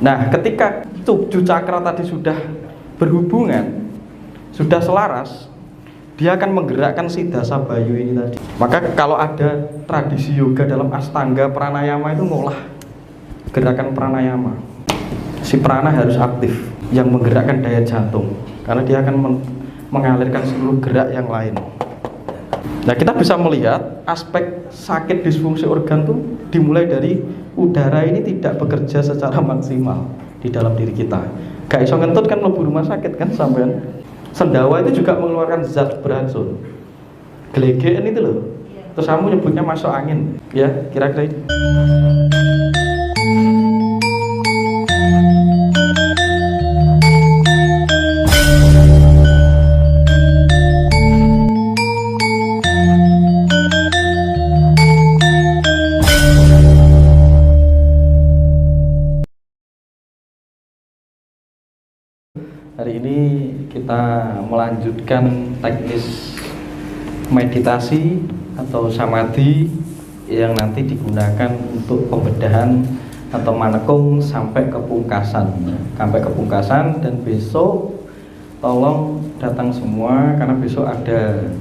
Nah, ketika tujuh cakra tadi sudah berhubungan, sudah selaras, dia akan menggerakkan si dasa bayu ini tadi. Maka kalau ada tradisi yoga dalam astanga pranayama itu ngolah gerakan pranayama. Si prana harus aktif yang menggerakkan daya jantung, karena dia akan mengalirkan seluruh gerak yang lain. Nah, kita bisa melihat aspek sakit disfungsi organ tuh dimulai dari udara ini tidak bekerja secara maksimal di dalam diri kita. Gak iso ngentut kan mlebu rumah sakit kan sampean. Sendawa itu juga mengeluarkan zat beracun. Gelegean itu loh. Terus kamu nyebutnya masuk angin, ya kira-kira itu. Hari ini kita melanjutkan teknis meditasi atau samadhi yang nanti digunakan untuk pembedahan atau manekung sampai ke pungkasan. Dan besok tolong datang semua karena besok ada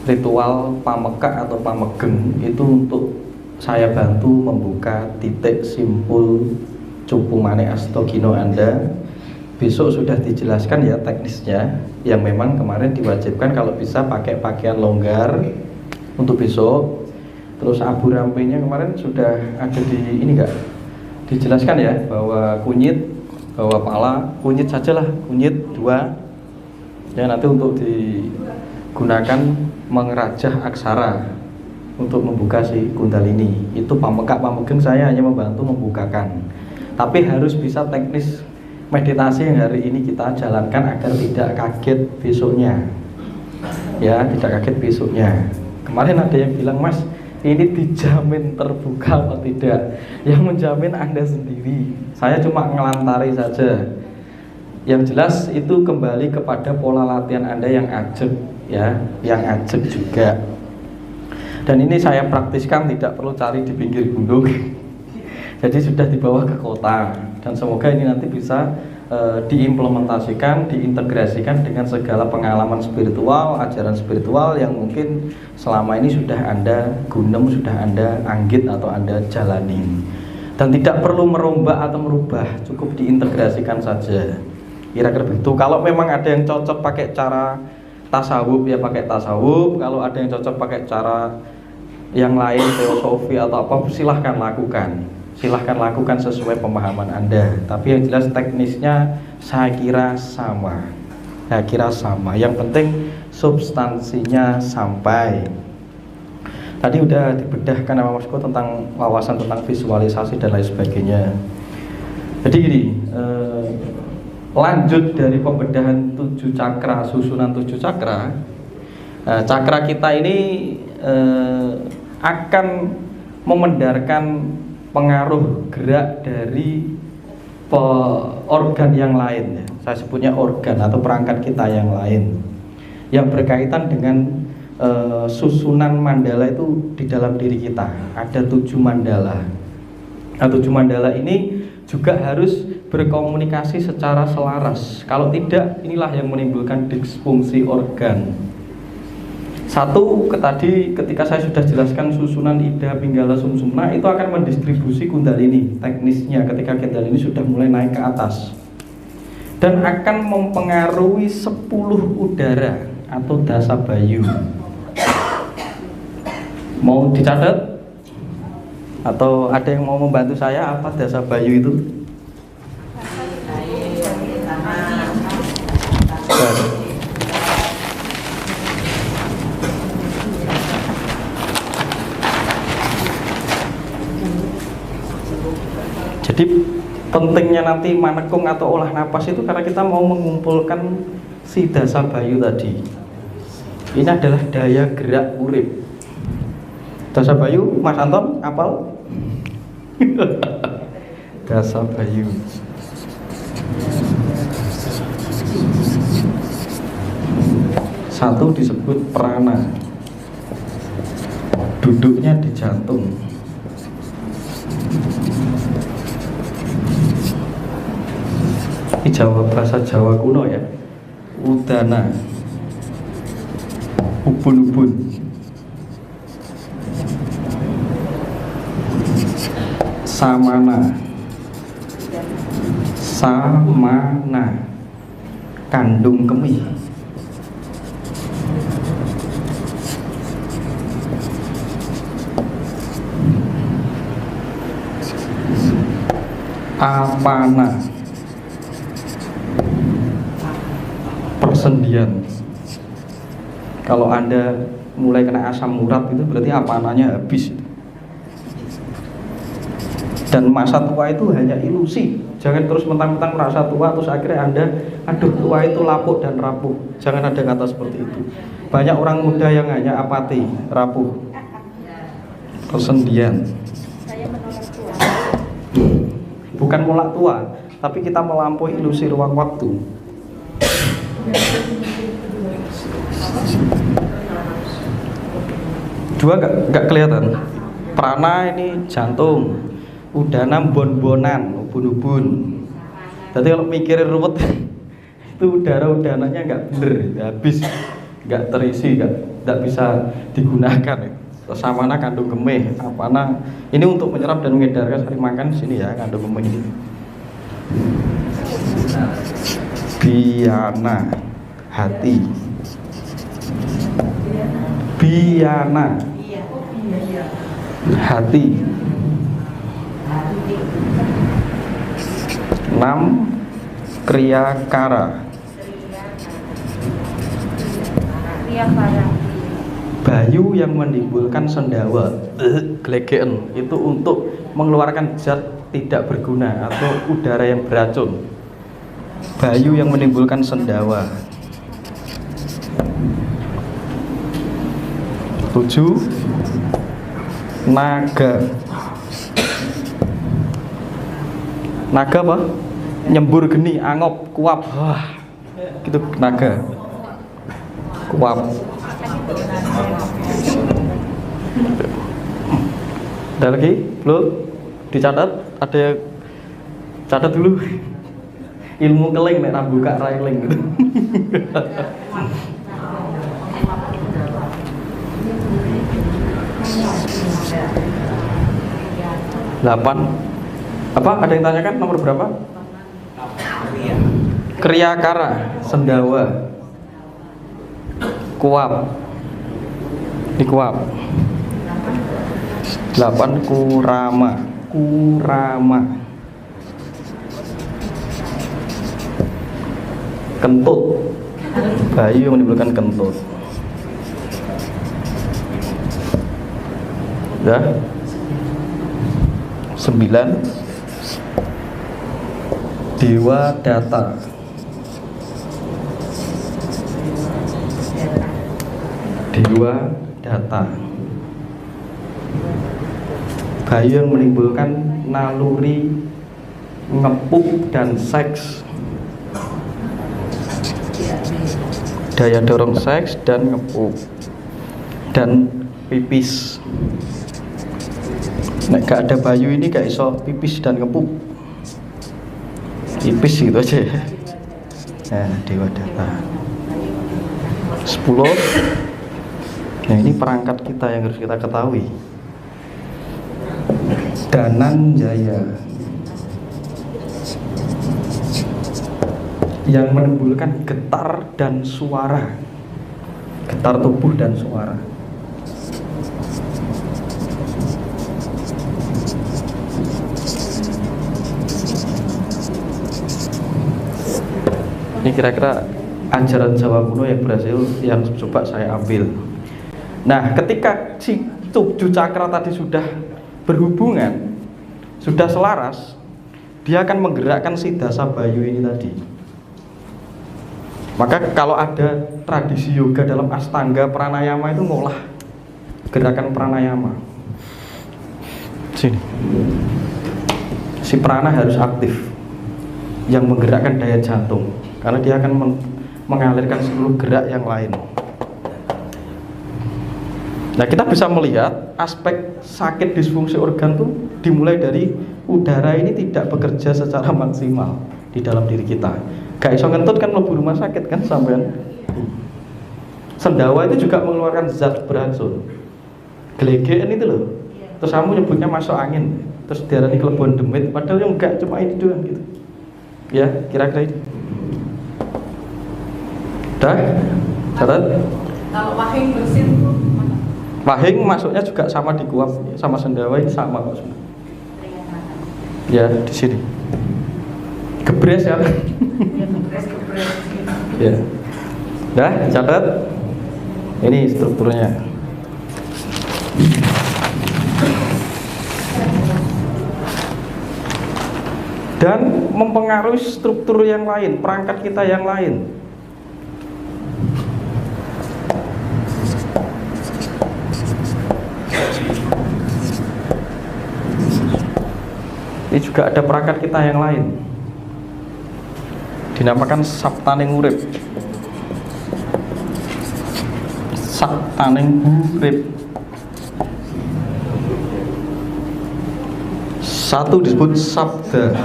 ritual pameka atau pamegeng. Itu untuk saya bantu membuka titik simpul Cupu Mane Astagino Anda. Besok sudah dijelaskan ya teknisnya, yang memang kemarin diwajibkan kalau bisa pakai pakaian longgar untuk besok. Terus abu rampenya kemarin sudah ada di ini enggak dijelaskan ya, bahwa kunyit, bahwa pala, kunyit sajalah, kunyit 2 ya, nanti untuk digunakan mengerajah aksara untuk membuka si kundalini. Itu pameka pamegeng saya hanya membantu membukakan, tapi harus bisa teknis meditasi yang hari ini kita jalankan agar tidak kaget besoknya. Ya, tidak kaget besoknya. Kemarin ada yang bilang, "Mas, ini dijamin terbuka atau tidak?" Yang menjamin Anda sendiri. Saya cuma ngelantari saja. Yang jelas itu kembali kepada pola latihan Anda yang ajeg ya, yang ajeg juga. Dan ini saya praktiskan, tidak perlu cari di pinggir gunung. Jadi sudah dibawa ke kota, dan semoga ini nanti bisa diimplementasikan, diintegrasikan dengan segala pengalaman spiritual, ajaran spiritual yang mungkin selama ini sudah Anda gunem, sudah Anda anggit atau Anda jalani. Dan tidak perlu merombak atau merubah, cukup diintegrasikan saja. Kira-kira begitu. Kalau memang ada yang cocok pakai cara tasawuf ya pakai tasawuf, kalau ada yang cocok pakai cara yang lain, teosofi atau apa, silahkan lakukan. Silahkan lakukan sesuai pemahaman Anda. Tapi yang jelas teknisnya saya kira sama. Yang penting substansinya sampai. Tadi udah dibedahkan sama Mas Ko tentang wawasan tentang visualisasi dan lain sebagainya. Jadi gini, lanjut dari pembedahan 7 cakra, susunan 7 cakra. Cakra kita ini akan memendarkan pengaruh gerak dari organ yang lain ya. Saya sebutnya organ atau perangkat kita yang lain yang berkaitan dengan susunan mandala itu di dalam diri kita. Ada 7 mandala. Nah, 7 mandala ini juga harus berkomunikasi secara selaras. Kalau tidak, inilah yang menimbulkan disfungsi organ. Satu, tadi ketika saya sudah jelaskan susunan Ida Pinggala Sumsumna, itu akan mendistribusi kundalini. Teknisnya ketika kundalini sudah mulai naik ke atas, dan akan mempengaruhi 10 udara atau dasa bayu. Mau dicatat? Atau ada yang mau membantu saya apa dasa bayu itu? Jadi pentingnya nanti manekung atau olah napas itu karena kita mau mengumpulkan si dasa bayu tadi. Ini adalah daya gerak urip. Dasa bayu, Mas Anton, apal? Dasa bayu. Satu disebut prana. Duduknya di jantung. Ini Jawa, bahasa Jawa kuno ya. Udana, ubun-ubun, samana, kandung kemih, apana, persendian. Kalau Anda mulai kena asam urat itu berarti apananya habis. Dan masa tua itu hanya ilusi. Jangan terus mentang-mentang merasa tua terus akhirnya Anda, aduh tua itu lapuk dan rapuh. Jangan ada kata seperti itu. Banyak orang muda yang hanya apati, rapuh, persendian. Bukan menolak tua, tapi kita melampaui ilusi ruang waktu. Dua nggak kelihatan. Prana ini jantung, udana bon-bonan, ubun-ubun. Jadi kalau mikirin ruwet itu udananya nggak bener, habis, nggak terisi, nggak bisa digunakan. Samana kandung kemih, apana ini untuk menyerap dan mengedarkan sari makan di sini ya, kandung kemih ini. Biana, hati. Biana, hati. 6. Kriyakara, bayu yang menimbulkan sendawa, glegeken, itu untuk mengeluarkan zat tidak berguna atau udara yang beracun. Bayu yang menimbulkan sendawa. 7. Naga. Naga apa? Nyembur geni, angop, kuap. Wah, gitu naga. Kuap. Ada lagi? Belum? Dicatat? Ada yang catat dulu. Ilmu keling nek ra buka railing gitu. Delapan. Apa? Ada yang tanyakan nomor berapa? Kriyakara, sendawa. Kuap. Di kuap. 8. Kurama. Kentut, bayu yang menimbulkan kentut. Ya. 9. Dewa Data. Dewa Data, bayu yang menimbulkan naluri ngepuk dan seks, daya dorong seks dan ngepuk dan pipis. Nek gak ada bayu ini gak iso pipis dan ngepuk, pipis gitu aja ya. Nah, Dewa Data. 10. Nah, ini perangkat kita yang harus kita ketahui. Dananjaya, yang menimbulkan getar dan suara, getar tubuh dan suara. Ini kira-kira ajaran Jawa kuno yang berhasil, yang coba saya ambil. Nah, ketika si tujuh cakra tadi sudah berhubungan, sudah selaras, dia akan menggerakkan si dasa bayu ini tadi. Maka kalau ada tradisi yoga dalam astanga pranayama itu ngolah gerakan pranayama. Sini. Si prana harus aktif, yang menggerakkan daya jantung, karena dia akan mengalirkan seluruh gerak yang lain. Nah, kita bisa melihat aspek sakit disfungsi organ tuh dimulai dari udara ini tidak bekerja secara maksimal. di dalam diri kita. Gak iso ngentut kan mlebu rumah sakit kan sampean. Sendawa itu juga mengeluarkan zat beracun. Gelegean itu loh. Terus kamu nyebutnya masuk angin, terus diarani kelebon demit, padahal yang enggak, cuma ini doang gitu. Ya, kira-kira itu. Udah? Catat? Kalau wahing bersin itu Wahing masuknya juga sama di kuap, sama sendawa ini sama kok. Ya, di sini. Gebres ya. Ya. Udah, catat. Ini strukturnya. Dan mempengaruhi struktur yang lain, perangkat kita yang lain. Ini juga ada perangkat kita yang lain, dinamakan saptaning urip. Saptaning urip. Satu disebut sabda,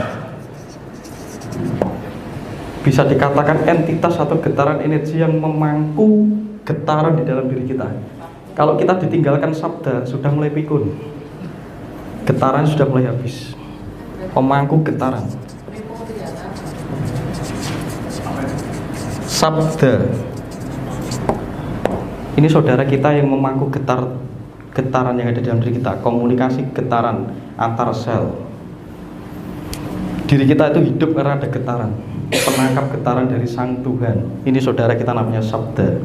bisa dikatakan entitas atau getaran energi yang memangku getaran di dalam diri kita. Kalau kita ditinggalkan sabda, sudah mulai pikun, getaran sudah mulai habis. Pemangku getaran. Sabda ini saudara kita yang memangku getaran yang ada di dalam diri kita. Komunikasi getaran antar sel. Diri kita itu hidup karena ada getaran, penangkap getaran dari Sang Tuhan. Ini saudara kita namanya sabda.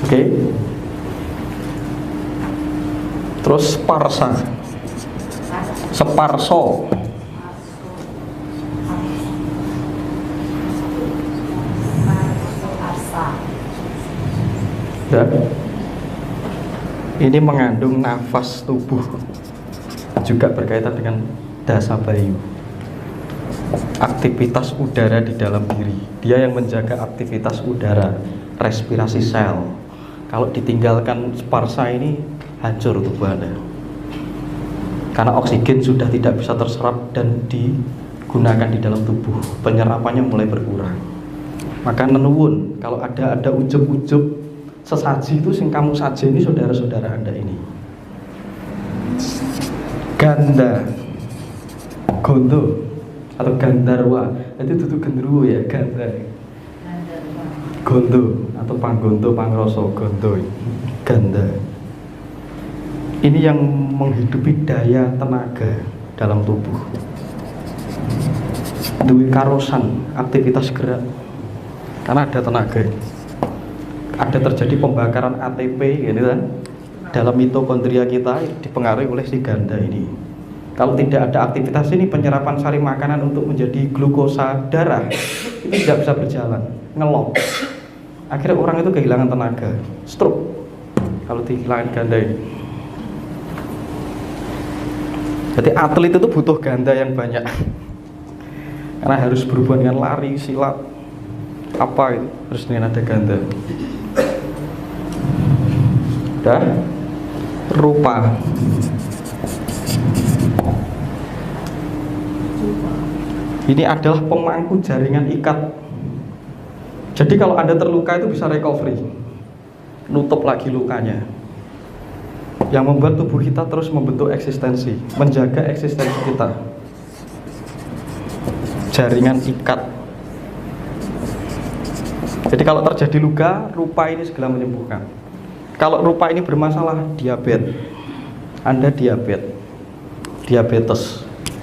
Oke. Terus parsa, separso. Ya. Ini mengandung nafas tubuh, juga berkaitan dengan dasa bayu. Aktivitas udara di dalam diri, dia yang menjaga aktivitas udara, respirasi sel. Kalau ditinggalkan sparsa ini, hancur tubuh Anda, karena oksigen sudah tidak bisa terserap dan digunakan di dalam tubuh, penyerapannya mulai berkurang. Maka nenuwun, kalau ada ujub-ujub sesaji itu sing kamu saja ini saudara-saudara Anda ini. Ganda, gondo atau gandarwa, itu tutup genderuwo ya, ganda. Gondo atau panggondo, pangroso, gondo, ganda. Ini yang menghidupi daya tenaga dalam tubuh. Duwe karosan, aktivitas gerak, karena ada tenaga. Ada terjadi pembakaran ATP gitu kan, dalam mitokondria kita dipengaruhi oleh si ganda ini. Kalau tidak ada aktivitas ini, penyerapan sari makanan untuk menjadi glukosa darah itu tidak bisa berjalan, ngelok. Akhirnya orang itu kehilangan tenaga, stroke kalau kehilangan ganda ini. Jadi atlet itu butuh ganda yang banyak, karena harus berhubungan dengan lari, silat, apa itu harus dengan ada ganda. Dah, rupa. Ini adalah pemangku jaringan ikat. Jadi kalau Anda terluka itu bisa recovery, nutup lagi lukanya. Yang membuat tubuh kita terus membentuk eksistensi, menjaga eksistensi kita. Jaringan ikat. Jadi kalau terjadi luka, rupa ini segera menyembuhkan. Kalau rupa ini bermasalah, diabetes. Anda diabetes.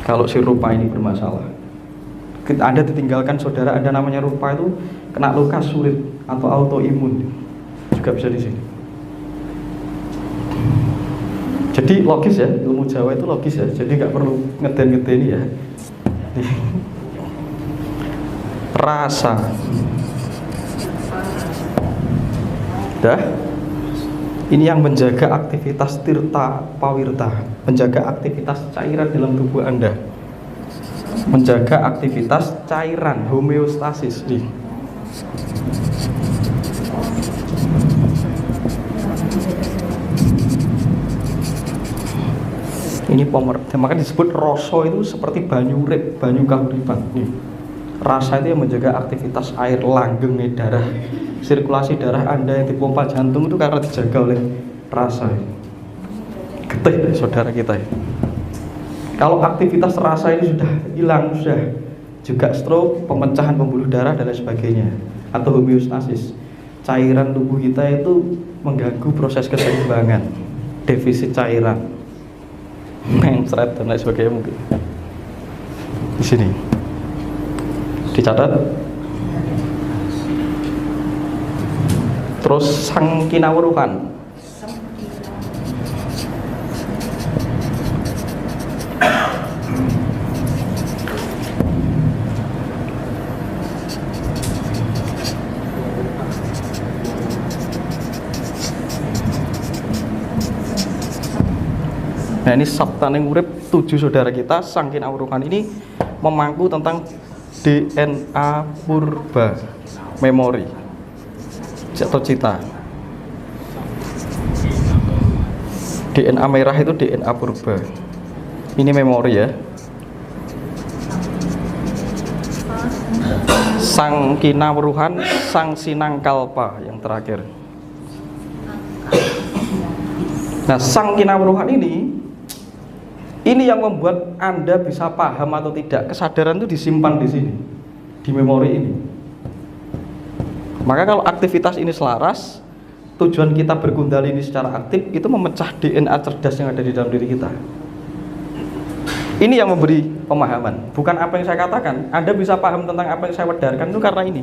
Kalau si rupa ini bermasalah, Anda ditinggalkan saudara Anda namanya rupa itu kena luka sulit atau autoimun, juga bisa di sini. Jadi logis ya, ilmu Jawa itu logis ya. Jadi nggak perlu ngeden-ngedeni ya. Rasa. Dah. Ini yang menjaga aktivitas tirta pawirta, menjaga aktivitas cairan dalam tubuh Anda, menjaga aktivitas cairan, homeostasis nih. Ini pemeredam, maka disebut rasa itu seperti banyu urip, banyu kahuripan. Nih, rasa itu yang menjaga aktivitas air langgeng darah, sirkulasi darah Anda yang dipompa jantung itu karena dijaga oleh rasa. Getih saudara kita ya. Kalau aktivitas rasa ini sudah hilang, sudah juga stroke, pemecahan pembuluh darah dan lain sebagainya, atau homeostasis, cairan tubuh kita itu mengganggu proses keseimbangan, defisit cairan, mengsret dan lain sebagainya mungkin. Di sini dicatat. Terus sang kinawruhan. Nah ini sabtaning urip 7 saudara kita sang kinawruhan ini memangku tentang DNA purba, memori atau cita. DNA merah itu DNA purba. Ini memori ya. Sang kinawruhan, sang sinangkalpa yang terakhir. Nah, sang kinawruhan ini yang membuat Anda bisa paham atau tidak, kesadaran itu disimpan di sini, di memori ini. Maka kalau aktivitas ini selaras, tujuan kita berkundalini secara aktif itu memecah DNA cerdas yang ada di dalam diri kita. Ini yang memberi pemahaman, bukan apa yang saya katakan. Anda bisa paham tentang apa yang saya wedarkan itu karena ini.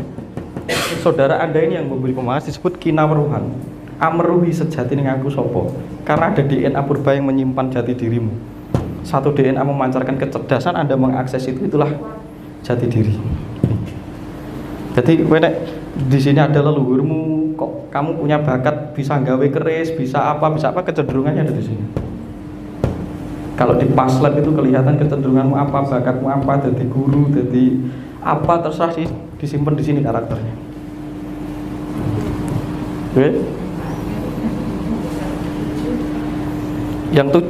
Saudara Anda ini yang memberi pemahaman, disebut kinawruhan. Amruhi sejati ning aku sopo, karena ada DNA purba yang menyimpan jati dirimu. Satu DNA memancarkan kecerdasan, Anda mengakses itu, itulah jati diri. Jadi di sini ada leluhurmu, kok kamu punya bakat bisa gawe keris, bisa apa, kecenderungannya ada di sini. Kalau di paslet itu kelihatan kecenderunganmu apa, bakatmu apa, jadi guru, jadi apa, terserah sih, disimpan di sini karakternya. Oke. Yang tuh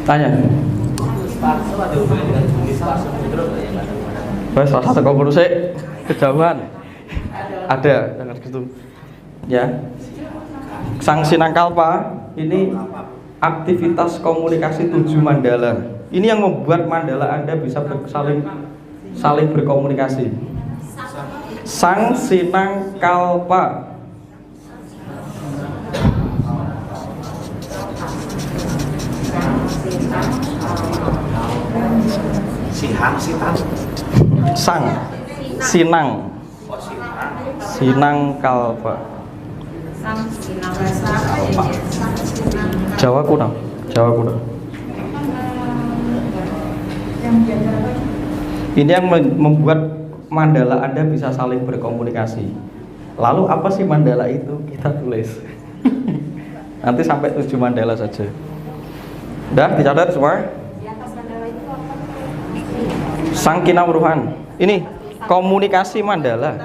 tanya. Wes rasa kok kudu sik kejauhan. Ada dengan gitu. Ya. Sang sinangkalpa ini aktivitas komunikasi 7 mandala. Ini yang membuat mandala Anda bisa saling berkomunikasi. Sang sinangkalpa. Sang sinang kalpa. Jawa kuno. Ini yang membuat mandala Anda bisa saling berkomunikasi. Lalu apa sih mandala itu? Kita tulis. Nanti sampai 7 mandala saja. Udah dicatat semua? Sang kinawruhan. Ini komunikasi mandala.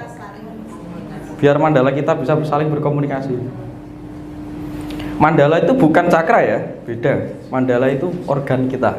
Biar mandala kita bisa saling berkomunikasi. Mandala itu bukan cakra ya, beda. Mandala itu organ kita.